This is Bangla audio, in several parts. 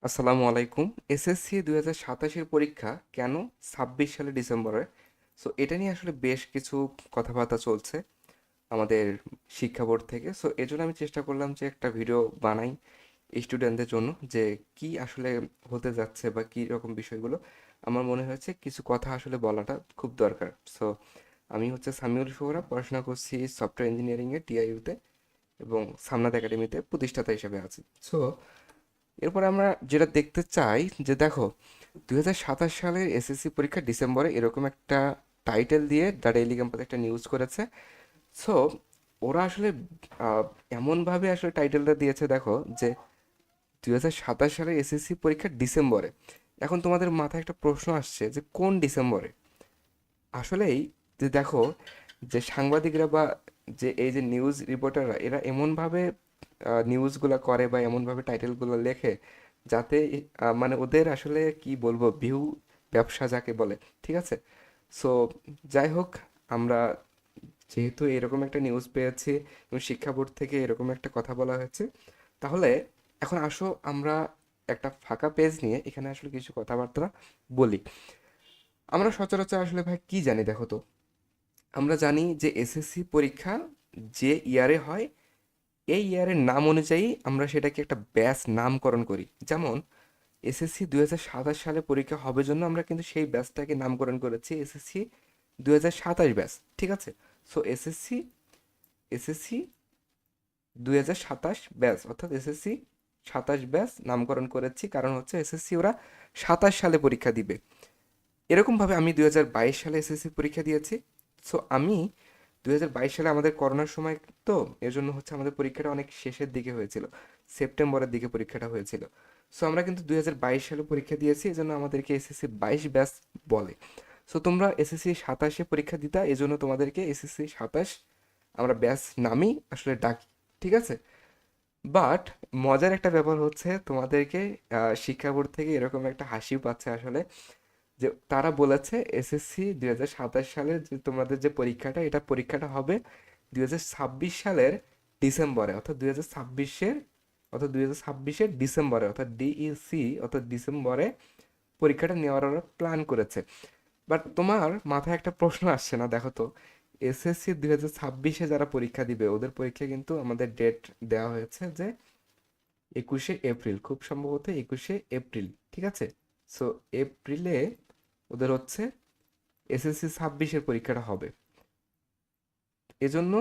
আসসালামু আলাইকুম। এসএসসি ২০২৭-এর পরীক্ষা কেন ২৬ সালে ডিসেম্বরে? সো এটা নিয়ে আসলে বেশ কিছু কথাবার্তা চলছে আমাদের শিক্ষা বোর্ড থেকে। সো এজন্য আমি চেষ্টা করলাম যে একটা ভিডিও বানাই স্টুডেন্টদের জন্য যে কি আসলে হতে যাচ্ছে বা কী রকম বিষয়গুলো। আমার মনে হয়েছে কিছু কথা আসলে বলাটা খুব দরকার। সো আমি হচ্ছে সামিউল শুহরা, পড়াশোনা করছি সফটওয়্যার ইঞ্জিনিয়ারিংয়ে টিআইইউতে এবং সামনাত একাডেমিতে প্রতিষ্ঠাতা হিসেবে আছি। সো এরপরে আমরা যেটা দেখতে চাই যে দেখো ২০২৭ সালের এসএসসি পরীক্ষা ডিসেম্বরে এরকম একটা টাইটেল দিয়ে দ্য ডেইলি ক্যাম্পাস একটা নিউজ করেছে। সো ওরা আসলে আহ, এমনভাবে আসলে টাইটেলটা দিয়েছে দেখো যে ২০২৭ সালের এসএসসি পরীক্ষা ডিসেম্বরে। এখন তোমাদের মাথায় একটা প্রশ্ন আসছে যে কোন ডিসেম্বরে? আসলেই যে দেখো যে সাংবাদিকরা বা যে এই যে নিউজ রিপোর্টাররা এরা এমনভাবে নিউজগুলো করে বা এমনভাবে টাইটেলগুলো লেখে যাতে মানে ওদের আসলে কি বলবো ভিউ ব্যবসা যাকে বলে, ঠিক আছে? সো যাই হোক, আমরা যেহেতু এরকম একটা নিউজ পেয়েছি এবং শিক্ষা বোর্ড থেকে এরকম একটা কথা বলা হয়েছে, তাহলে এখন আসো আমরা একটা ফাঁকা পেজ নিয়ে এখানে আসলে কিছু কথাবার্তা বলি। আমরা সচরাচর আসলে ভাই কি জানি দেখো তো, আমরা জানি যে এসএসসি পরীক্ষা যে ইয়ারে হয় এই ইয়ারের নাম অনুযায়ী আমরা সেটাকে একটা ব্যাচ নামকরণ করি। যেমন এসএসসি ২০২৭ সালে পরীক্ষা হবে জন্য আমরা কিন্তু সেই ব্যাচটাকে নামকরণ করেছি এসএসসি ২০২৭ ব্যাচ, ঠিক আছে? সো এসএসসি ২০২৭ ব্যাচ অর্থাৎ এসএসসি ২৭ ব্যাচ নামকরণ করেছি, কারণ হচ্ছে এসএসসি ওরা ২৭ সালে পরীক্ষা দিবে। এরকমভাবে আমি ২০২২ সালে এসএসসি পরীক্ষা দিয়েছি। সো আমি ২০২২ সালে আমাদের করোনার সময়, তো এর জন্য হচ্ছে আমাদের পরীক্ষাটা অনেক শেষের দিকে হয়েছিল, সেপ্টেম্বরের দিকে পরীক্ষাটা হয়েছিল। সো আমরা কিন্তু ২০২২ সালে পরীক্ষা দিয়েছি, এই জন্য আমাদেরকে এসএসসি ২২ ব্যাচ বলে। সো তোমরা এসএসসি ২৭-এ পরীক্ষা দিতা, এই জন্য তোমাদেরকে এসএসসি ২৭ আমরা ব্যাচ নামেই আসলে ডাকি, ঠিক আছে? বাট মজার একটা ব্যাপার হচ্ছে তোমাদেরকে শিক্ষা বোর্ড থেকে এরকম একটা হাসি পাচ্ছে আসলে, যে তারা বলেছে এসএসসি ২০২৭ সালের যে তোমাদের যে পরীক্ষাটা এটা পরীক্ষাটা হবে ২০২৬ সালের ডিসেম্বরে, অর্থাৎ ২০২৬-এর ডিসেম্বরে, অর্থাৎ ডিইসি অর্থাৎ ডিসেম্বরে পরীক্ষাটা নেওয়ার ওরা প্ল্যান করেছে। বাট তোমার মাথায় একটা প্রশ্ন আসছে না দেখো তো, এসএসসি ২০২৬-এ যারা পরীক্ষা দিবে ওদের পরীক্ষা কিন্তু আমাদের ডেট দেওয়া হয়েছে যে ২১শে এপ্রিল, খুব সম্ভবত ২১শে এপ্রিল, ঠিক আছে? সো এপ্রিলে ওদের হচ্ছে এসএসসি ২৬-এর পরীক্ষাটা হবে। এজন্য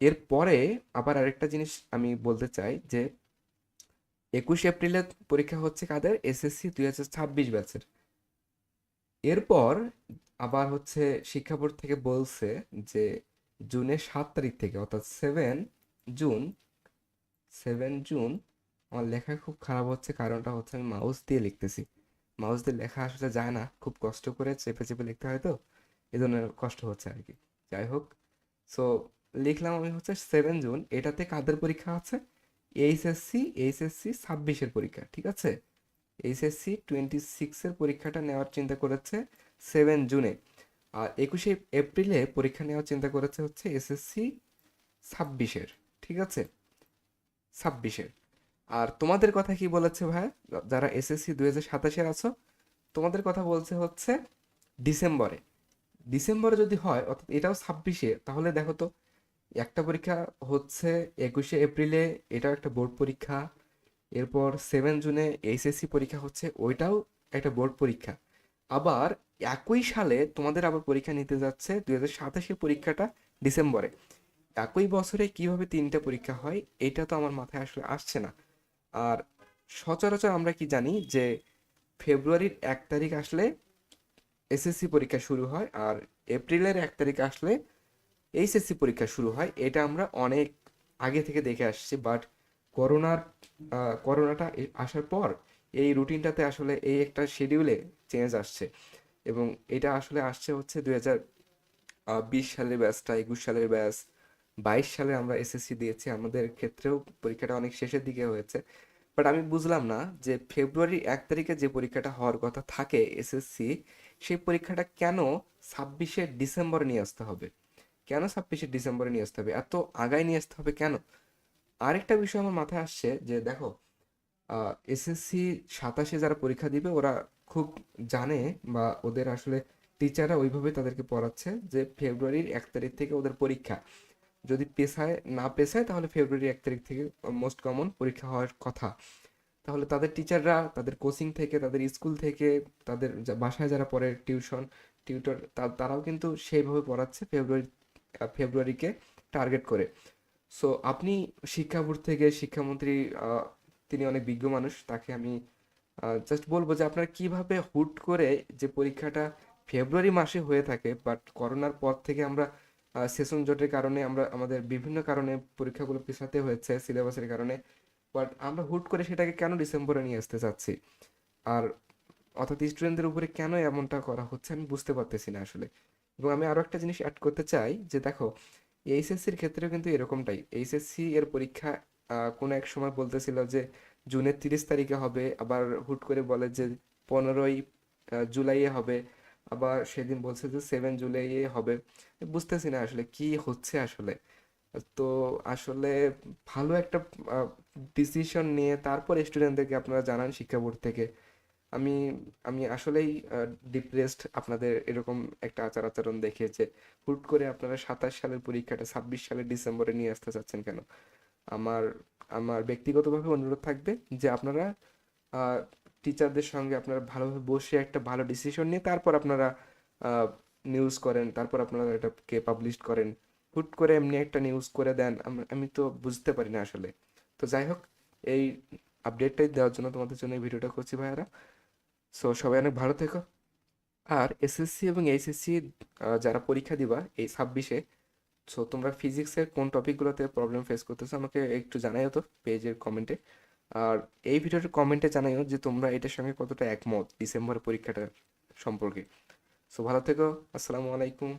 এরপরে আবার আরেকটা জিনিস আমি বলতে চাই যে ২১ এপ্রিলে পরীক্ষা হচ্ছে কাদের? এসএসসি ২০২৬ ব্যাচের। এরপর আবার হচ্ছে শিক্ষা বোর্ড থেকে বলছে যে জুনের ৭ তারিখ থেকে, অর্থাৎ 7 জুন, 7 জুন। আমার লেখা খুব খারাপ হচ্ছে, কারণটা হচ্ছে আমি মাউস দিয়ে লিখতেছি। মাউস দিয়ে লেখা আসলে যায় না, খুব কষ্ট করে চেপে চেপে লিখতে হয় তো, এই জন্য কষ্ট হচ্ছে আর কি। যাই হোক, সো লিখলাম আমি হচ্ছে 7 জুন। এটাতে কাদের পরীক্ষা আছে? এইচএসসি ২৬-এর পরীক্ষা, ঠিক আছে? এইচএসসি 26-এর পরীক্ষাটা নেওয়ার চিন্তা করেছে 7 জুনে। আর ২১শে এপ্রিলে পরীক্ষা নেওয়ার চিন্তা করেছে হচ্ছে এসএসসি ২৬-এর, ঠিক আছে? ২৬-এর। আর তোমাদের কথা কি বলেছে ভাই? যারা এসএসসি ২০২৭-এর আছো, তোমাদের কথা বলছে হচ্ছে ডিসেম্বরে। ডিসেম্বরে যদি হয় অর্থাৎ এটাও ২৬-এ, তাহলে দেখো তো একটা পরীক্ষা হচ্ছে ২১শে এপ্রিলে, এটাও একটা বোর্ড পরীক্ষা। এরপর 7 জুনে এইচএসসি পরীক্ষা হচ্ছে, ওইটাও একটা বোর্ড পরীক্ষা। আবার একই সালে তোমাদের আবার পরীক্ষা নিতে যাচ্ছে ২০২৭-এর পরীক্ষাটা ডিসেম্বরে। একই বছরে কিভাবে তিনটা পরীক্ষা হয় এটা তো আমার মাথায় আসলে আসছে না। আর সচরাচর আমরা কি জানি যে ফেব্রুয়ারির ১ তারিখ আসলে এসএসসি পরীক্ষা শুরু হয়, আর এপ্রিলের ১ তারিখ আসলে এইচএসসি পরীক্ষা শুরু হয়। এটা আমরা অনেক আগে থেকে দেখে আসছি, বাট করোনার করোনাটা আসার পর এই রুটিনটাতে আসলে এই একটা শিডিউলে চেঞ্জ আসছে। এবং এটা আসলে আসছে হচ্ছে ২০২০ সালের ব্যাচটা, ২১ সালের ব্যাচ, ২২ সালে আমরা এসএসসি দিয়েছি, আমাদের ক্ষেত্রেও পরীক্ষাটা অনেক শেষের দিকে হয়েছে। বাট আমি বুঝলাম না যে ফেব্রুয়ারির ১ তারিখে যে পরীক্ষাটা হওয়ার কথা থাকে এসএসসি, সেই পরীক্ষাটা কেন ২৬শে ডিসেম্বরে নিয়ে আসতে হবে? কেন ২৬শে ডিসেম্বরে নিয়ে আসতে হবে? এত আগায় নিয়ে আসতে হবে কেন? আরেকটা বিষয় আমার মাথায় আসছে যে দেখো এসএসসি 27-এ যারা পরীক্ষা দিবে ওরা খুব জানে, বা ওদের আসলে টিচাররা ওইভাবে তাদেরকে পড়াচ্ছে যে ফেব্রুয়ারির 1 তারিখ থেকে ওদের পরীক্ষা। যদি না পেছায় তাহলে ফেব্রুয়ারি 1 তারিখ থেকে মোস্ট কমন পরীক্ষা হওয়ার কথা। তাহলে তাদের টিচাররা তাদের কোচিং থেকে, তাদের স্কুল থেকে, তাদের বাসায় যারা পড়ে টিউটর, তারাও কিন্তু সেইভাবে পড়াচ্ছে ফেব্রুয়ারিকে টার্গেট করে। সো আপনি শিক্ষা বোর্ড থেকে শিক্ষামন্ত্রী, আহ, তিনি অনেক বিজ্ঞ মানুষ, তাকে আমি জাস্ট বলবো যে আপনারা কিভাবে হুট করে যে পরীক্ষাটা ফেব্রুয়ারি মাসে হয়ে থাকে, বাট করোনার পর থেকে আমরা সেশন জটের কারণে আমরা আমাদের বিভিন্ন কারণে পরীক্ষাগুলো পিছাতে হয়েছে সিলেবাসের কারণে, বাট আমরা হুট করে সেটাকে কেন ডিসেম্বরে নিয়ে আসতে চাচ্ছি? আর অর্থাৎ স্টুডেন্টদের উপরে কেন এমনটা করা হচ্ছে আমি বুঝতে পারতেছি না আসলে। এবং আমি আরো একটা জিনিস অ্যাড করতে চাই যে দেখো, এইচএসসির ক্ষেত্রেও কিন্তু এরকমটাই। এইচএসসি এর পরীক্ষা কোনো এক সময় বলতেছিল যে জুনের 30 তারিখে হবে, আবার হুট করে বলে যে 15ই জুলাইয়ে হবে, আবার সেদিন বলছে যে 7 জুলাইয়ে হবে। বুঝতেছি না আসলে কি হচ্ছে আসলে। তো আসলে ভালো একটা ডিসিশন নিয়ে তারপর স্টুডেন্টদেরকে আপনারা জানান শিক্ষা বোর্ড থেকে। আমি আমি আসলেই ডিপ্রেসড আপনাদের এরকম একটা আচার আচরণ দেখে, যে হুট করে আপনারা 27 সালের পরীক্ষাটা 26 সালের ডিসেম্বরে নিয়ে আসতে চাচ্ছেন কেন? আমার আমার ব্যক্তিগতভাবে অনুরোধ থাকবে যে আপনারা টিচারদের সঙ্গে আপনারা ভালোভাবে বসে একটা ভালো ডিসিশন নিয়ে তারপর আপনারা নিউজ করেন, তারপর আপনারা এটাকে পাবলিশ করেন। হুট করে এমনি একটা নিউজ করে দেন, আমি তো বুঝতে পারি না আসলে। তো যাই হোক, এই আপডেটটাই দেওয়ার জন্য তোমাদের জন্য এই ভিডিওটা করছি ভাইয়ারা। সো সবাই অনেক ভালো থেকো। আর এসএসসি এবং এইচএসসি যারা পরীক্ষা দিবা এই 26-এ, সো তোমরা ফিজিক্সের কোন টপিকগুলোতে প্রবলেম ফেস করতেছো আমাকে একটু জানাইও তো পেজের কমেন্টে। আর এই ভিডিওর কমেন্টে জানাইও যে তোমরা এটার সঙ্গে কতটা একমত ডিসেম্বর পরীক্ষাটার সম্পর্কে। সো ভালো থেকো। আসসালামু আলাইকুম।